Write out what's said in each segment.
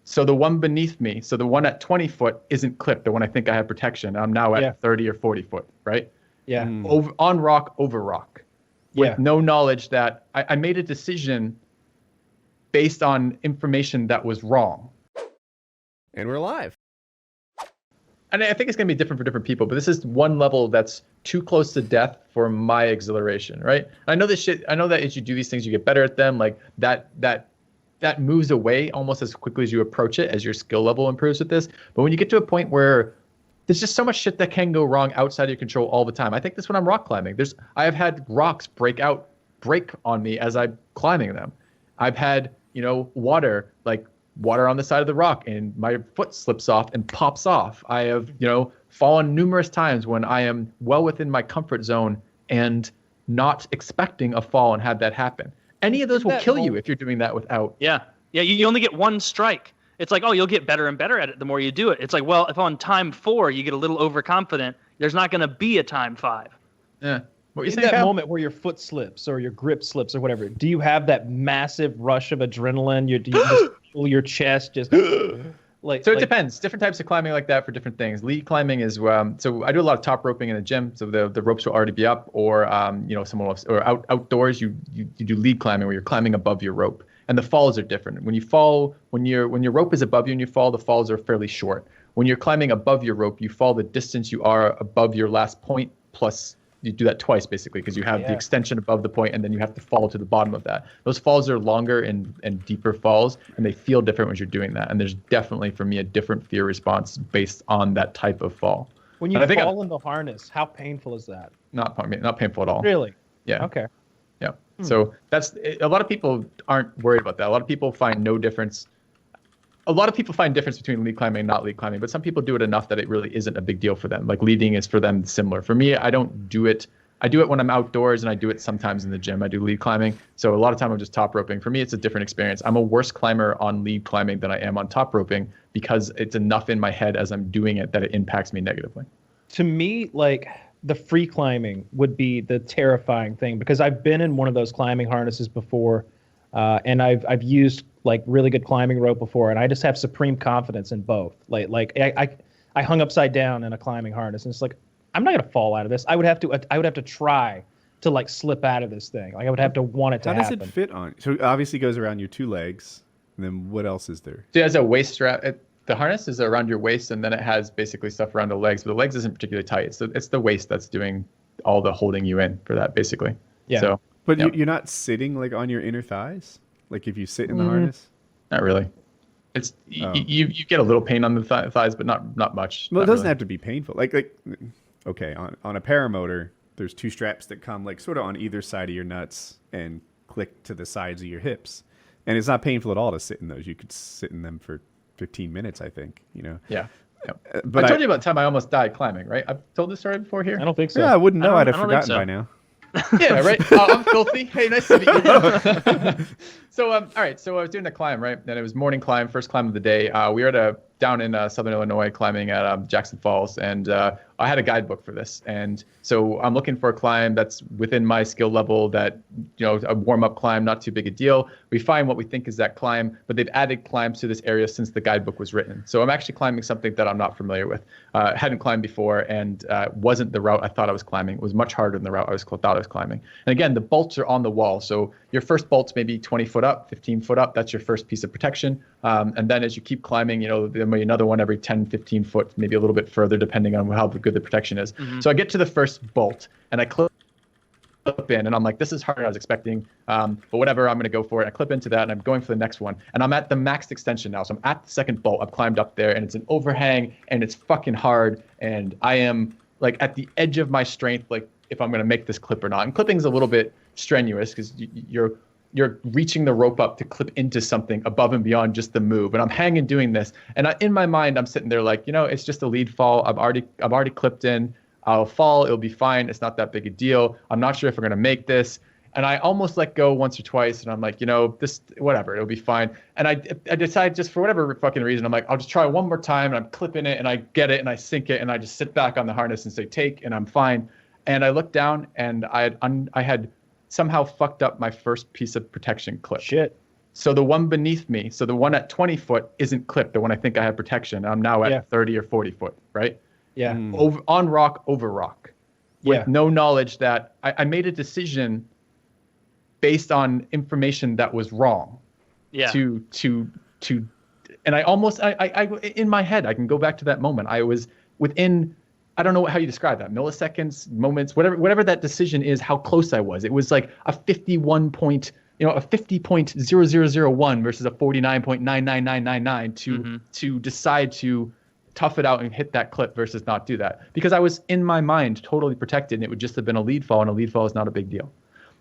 So the one beneath me, so the one at 20 foot isn't clipped. The one I think I have protection. I'm now at 30 or 40 foot, right? Yeah. On rock, over rock, with no knowledge that I made a decision based on information that was wrong. And we're live. And I think it's going to be different for different people, but this is one level that's too close to death for my exhilaration, right? I know this shit. I know that as you do these things, you get better at them. Like that moves away almost as quickly as you approach it, as your skill level improves with this. But when you get to a point where there's just so much shit that can go wrong outside of your control all the time. I think that's when I'm rock climbing. I have had rocks break on me as I'm climbing them. I've had, water on the side of the rock and my foot slips off and pops off. I have, fallen numerous times when I am well within my comfort zone and not expecting a fall and had that happen. Any of those will kill you if you're doing that without. Yeah. You only get one strike. It's like, oh, you'll get better and better at it the more you do it. It's like, well, if on time 4 you get a little overconfident, there's not going to be a time 5. Yeah. What in that moment where your foot slips or your grip slips or whatever, do you have that massive rush of adrenaline? Do you just feel your chest just it depends. Different types of climbing like that for different things. Lead climbing is so I do a lot of top roping in the gym, so the ropes will already be up, or someone else, or outdoors you do lead climbing where you're climbing above your rope, and the falls are different. When you fall, when your rope is above you and you fall, the falls are fairly short. When you're climbing above your rope, you fall the distance you are above your last point plus. You do that twice basically because you have the extension above the point and then you have to fall to the bottom of that. Those falls are longer and deeper falls, and they feel different when you're doing that. And there's definitely for me a different fear response based on that type of fall. When you fall in the harness, how painful is that? Not painful at all. Really? Yeah. Okay. Yeah. So that's a lot of people aren't worried about that. A lot of people find no difference. A lot of people find difference between lead climbing and not lead climbing, but some people do it enough that it really isn't a big deal for them. Like leading is for them similar. For me, I don't do it. I do it when I'm outdoors and I do it sometimes in the gym. I do lead climbing. So a lot of time I'm just top roping. For me, it's a different experience. I'm a worse climber on lead climbing than I am on top roping because it's enough in my head as I'm doing it that it impacts me negatively. To me, like the free climbing would be the terrifying thing because I've been in one of those climbing harnesses before, and I've used like really good climbing rope before, and I just have supreme confidence in both. Like I hung upside down in a climbing harness, and it's like I'm not gonna fall out of this. I would have to try to like slip out of this thing. Like I would have to want it to happen. How does it fit on? So it obviously goes around your 2 legs, and then what else is there? So it has a waist strap. The harness is around your waist, and then it has basically stuff around the legs, but the legs isn't particularly tight. So it's the waist that's doing all the holding you in for that, basically. Yeah. So, but you're not sitting like on your inner thighs? Like if you sit in the harness? Not really. It's you get a little pain on the thighs, but not much. Well, it doesn't have to be painful. Like okay, on a paramotor, there's 2 straps that come like sort of on either side of your nuts and click to the sides of your hips, and it's not painful at all to sit in those. You could sit in them for 15 minutes, I think. Yeah. But I told you about the time I almost died climbing, right? I've told this story before here. I don't think so. Yeah, I wouldn't know. I'd have forgotten by now. Yeah, right. I'm filthy. Hey, nice to meet you. So, all right. So I was doing the climb, right? And it was morning climb, first climb of the day. We were down in southern Illinois climbing at Jackson Falls, and I had a guidebook for this. And so I'm looking for a climb that's within my skill level, that a warm-up climb, not too big a deal. We find what we think is that climb, but they've added climbs to this area since the guidebook was written. So I'm actually climbing something that I'm not familiar with. Hadn't climbed before, and wasn't the route I thought I was climbing. It was much harder than the route I thought I was climbing. And again, the bolts are on the wall. So your first bolt's maybe 20 foot up, 15 foot up. That's your first piece of protection. And then as you keep climbing, there may be another one every 10, 15 foot, maybe a little bit further, depending on how good the protection is. Mm-hmm. So I get to the first bolt and I clip in, and I'm like, this is harder than I was expecting, but whatever, I'm going to go for it. I clip into that, and I'm going for the next one. And I'm at the max extension now. So I'm at the second bolt. I've climbed up there, and it's an overhang, and it's fucking hard. And I am like at the edge of my strength, like if I'm going to make this clip or not. And clipping is a little bit strenuous because you're reaching the rope up to clip into something above and beyond just the move. And I'm hanging doing this. And in my mind, I'm sitting there like, it's just a lead fall. I've already clipped in. I'll fall. It'll be fine. It's not that big a deal. I'm not sure if we're going to make this. And I almost let go once or twice. And I'm like, this, whatever, it'll be fine. And I decide just for whatever fucking reason, I'm like, I'll just try one more time. And I'm clipping it and I get it and I sink it. And I just sit back on the harness and say, take, and I'm fine. And I look down and I had somehow fucked up my first piece of protection clip. Shit. So the one beneath me, so the one at 20 foot isn't clipped. The one I think I had protection. I'm now at 30 or 40 foot, right? Yeah. On rock, over rock, with Yeah. no knowledge that I made a decision based on information that was wrong. Yeah. And I almost, I in my head, I can go back to that moment. I was within, I don't know how you describe that, milliseconds, moments, whatever that decision is, how close I was. It was like a 50.00001 versus a 49.99999 to decide to tough it out and hit that clip versus not do that. Because I was in my mind totally protected, and it would just have been a lead fall, and a lead fall is not a big deal.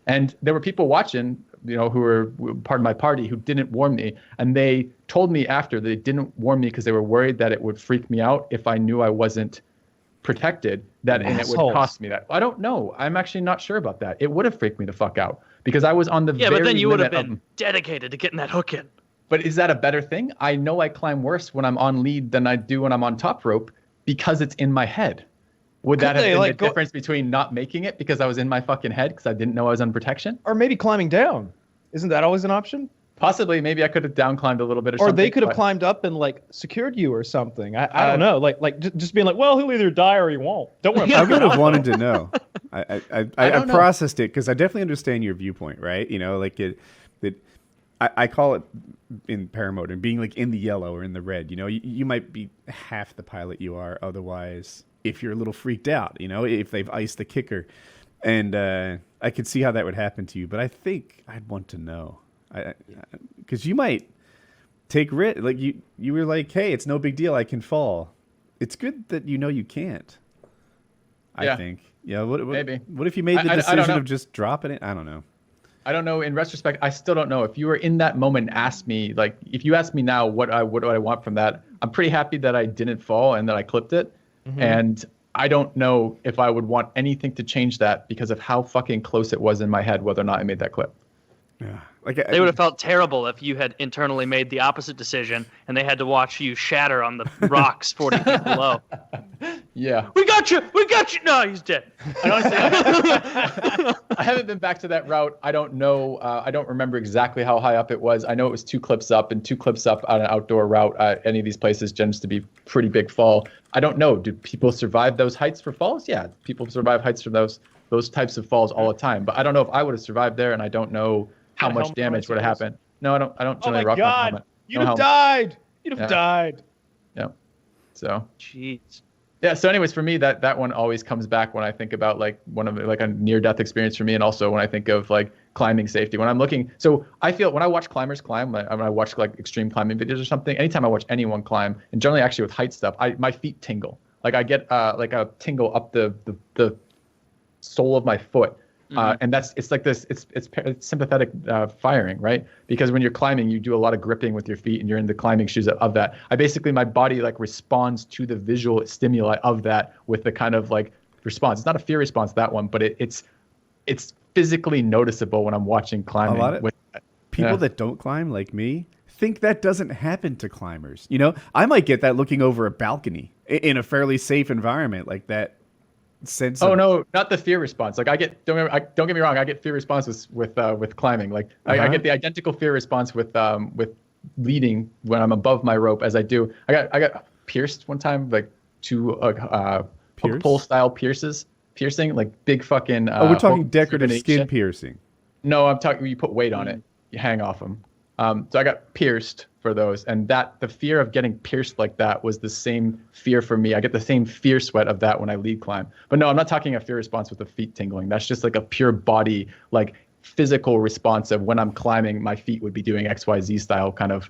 And there were people watching, who were part of my party who didn't warn me, and they told me after they didn't warn me because they were worried that it would freak me out if I knew I wasn't protected, and it would cost me that. I don't know. I'm actually not sure about that. It would have freaked me the fuck out because I was on the very but then you would have limit been dedicated to getting that hook in. But is that a better thing? I know I climb worse when I'm on lead than I do when I'm on top rope because it's in my head. Would that have been the difference between not making it because I was in my fucking head because I didn't know I was on protection? Or maybe climbing down. Isn't that always an option? Possibly. Maybe I could have down climbed a little bit or something. Or they could have climbed up and secured you or something. I don't know. Just being well, he'll either die or he won't. Don't worry. I would have wanted to know. I processed it because I definitely understand your viewpoint, right? I call it in paramotoring being in the yellow or in the red. You might be half the pilot you are otherwise if you're a little freaked out. If they've iced the kicker, and I could see how that would happen to you. But I think I'd want to know, because you might take risk. You were like, hey, it's no big deal. I can fall. It's good that you can't. I think. Yeah. Maybe. What if you made the decision of just dropping it? I don't know. I don't know. In retrospect, I still don't know. If you were in that moment and asked me, if you asked me now what do I want from that, I'm pretty happy that I didn't fall and that I clipped it. And I don't know if I would want anything to change that because of how fucking close it was in my head, whether or not I made that clip. Yeah. They would have felt terrible if you had internally made the opposite decision and they had to watch you shatter on the rocks 40 feet below. Yeah. We got you. No, he's dead. And honestly, I haven't been back to that route. I don't know. I don't remember exactly how high up it was. I know it was 2 clips up, and 2 clips up on an outdoor route at any of these places tends to be pretty big fall. I don't know. Do people survive those heights for falls? Yeah, people survive heights from those types of falls all the time. But I don't know if I would have survived there, and I don't know how much damage would have happened. No, I don't generally rock my helmet. You'd have died. You'd have died. Yeah. So. Jeez. Yeah. So, anyways, for me, that one always comes back when I think about one of a near-death experience for me, and also when I think of climbing safety. When I'm looking, so I feel when I watch climbers climb, when I watch extreme climbing videos or something, anytime I watch anyone climb, and generally actually with height stuff, my feet tingle. I get a tingle up the sole of my foot. And it's sympathetic firing, right? Because when you're climbing, you do a lot of gripping with your feet, and you're in the climbing shoes of that. My body responds to the visual stimuli of that with the kind of response. It's not a fear response, that one, but it's physically noticeable when I'm watching climbing. A lot of people that don't climb, like me, think that doesn't happen to climbers. I might get that looking over a balcony in a fairly safe environment like that. No, not the fear response. Don't get me wrong, I get fear responses with climbing. I get the identical fear response with leading when I'm above my rope as I do. I got pierced one time, 2 hook pole style piercing, big fucking. We're talking decorative skin piercing. No, I'm talking. You put weight on it, you hang off them. So I got pierced for those, and the fear of getting pierced like that was the same fear for me. I get the same fear sweat of that when I lead climb. But no, I'm not talking a fear response with the feet tingling. That's just a pure body, physical response of when I'm climbing, my feet would be doing XYZ style kind of